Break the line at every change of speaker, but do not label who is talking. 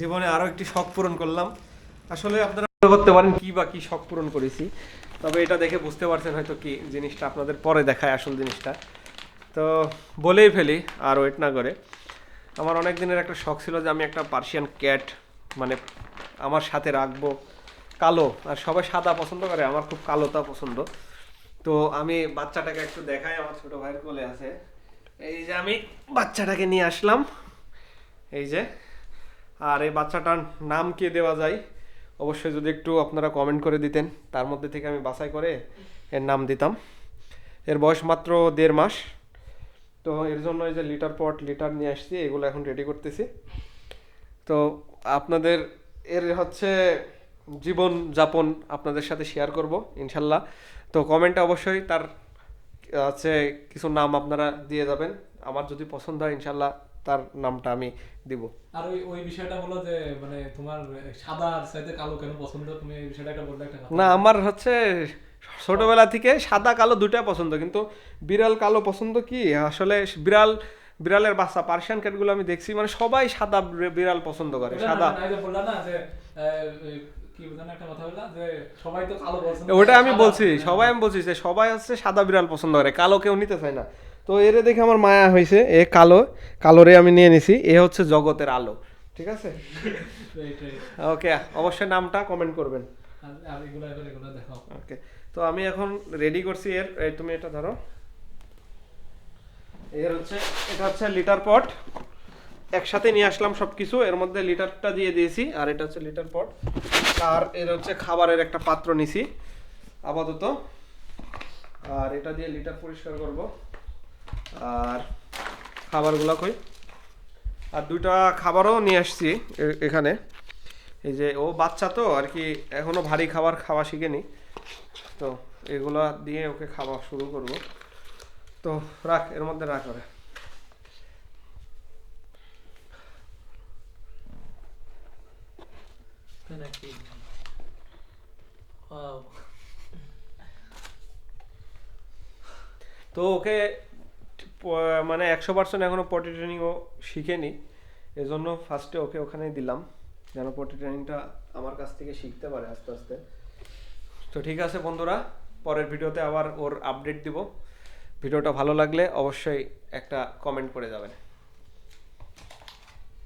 জীবনে আরো একটি শখ পূরণ করলাম। আসলে আপনারা মনে করতে পারেন কি বা কি শখ পূরণ করেছি, তবে এটা দেখে বুঝতে পারছেন হয়তো কি জিনিসটা, আপনাদের পরে দেখায় আসল জিনিসটা। তো বলেই ফেলি আর ওয়েট না করে, আমার অনেক দিনের একটা শখ ছিল যে আমি একটা পার্সিয়ান ক্যাট মানে আমার সাথে রাখবো, কালো। আর সবাই সাদা পছন্দ করে, আমার খুব কালোটা পছন্দ। তো আমি বাচ্চাটাকে একটু দেখাই, আমার ছোট ভাইয়ের কোলে আছে। এই যে আমি বাচ্চাটাকে নিয়ে আসলাম, এই যে। আর এই বাচ্চাটার নাম কি দেওয়া যায় অবশ্যই যদি একটু আপনারা কমেন্ট করে দিতেন, তার মধ্যে থেকে আমি বাছাই করে এর নাম দিতাম। এর বয়স মাত্র 1.5 মাস। তো এর জন্য এই যে লিটার নিয়ে আসছি, এগুলো এখন রেডি করতেছি। তো আপনাদের এর হচ্ছে জীবন যাপন আপনাদের সাথে শেয়ার করব ইনশাল্লাহ। তো কমেন্টে অবশ্যই তার হচ্ছে কিছু নাম আপনারা দিয়ে যাবেন, আমার যদি পছন্দ হয় ইনশাল্লাহ তার নামটা আমি দিব।
আর ওই ওই বিষয়টা হলো যে মানে তোমার সাদা আর চাইতে কালো কেন পছন্দ, তুমি এই বিষয়টা একটা বললে, একটা কথা
না,
বললে।
আমার হচ্ছে ছোটবেলা থেকে সাদা কালো দুইটা পছন্দ, কিন্তু বিড়াল কালো পছন্দ কি আসলে। বিড়ালের বাচ্চা পার্সিয়ান ক্যাটগুলো আমি দেখছি মানে সবাই সাদা বিড়াল পছন্দ করে,
ওটা না,
সাদা।
ওটা না, এই যে বললা না যে কি বুঝানো একটা কথা বললা যে সবাই তো কালো পছন্দ
ওটা
করে,
আমি
সাদা।
বলছি,
হ্যাঁ।
আমি বলছি যে সবাই হচ্ছে সাদা বিড়াল পছন্দ করে, কালো কেউ নিতে চায় না। তো এরে দেখে আমার মায়া হয়েছে, এ কালোরে আমি নিয়ে নিছি। এ হচ্ছে জগতের আলো, ঠিক আছে।
Right right.
ওকে, অবশ্যই নামটা কমেন্ট করবেন।
আর এগুলো এগুলো এগুলো দেখাও।
ওকে, তো আমি এখন রেডি করছি এর। এই তুমি এটা ধরো। এর হচ্ছে, এটা হচ্ছে লিটার পট, একসাথে নিয়ে আসলাম সবকিছু। এর মধ্যে লিটারটা দিয়ে দিয়েছি, আর এটা হচ্ছে লিটার পট। আর এর হচ্ছে খাবারের একটা পাত্র নিছি আপাতত। আর এটা দিয়ে লিটার পরিষ্কার করব। আর খাবারগুলো কই, আর দুইটা খাবারও নিয়ে আসছি এখানে। এই যে ও বাচ্চা তো আর কি, এখনো ভারী খাবার খাওয়া শিখেনি, তো এগুলা দিয়ে ওকে খাওয়া শুরু করব। তো রাখ, এর মধ্যে রাখ ওরে।
তাই নাকি? ওয়াও।
তো ওকে মানে 100% এখনো পটি ট্রেনিংও শিখেনি, এজন্য ফার্স্টে ওকে ওখানেই দিলাম, যেন পটি ট্রেনিংটা আমার কাছ থেকে শিখতে পারে আস্তে আস্তে। তো ঠিক আছে বন্ধুরা, পরের ভিডিওতে আবার ওর আপডেট দিব। ভিডিওটা ভালো লাগলে অবশ্যই একটা কমেন্ট করে যাবেন।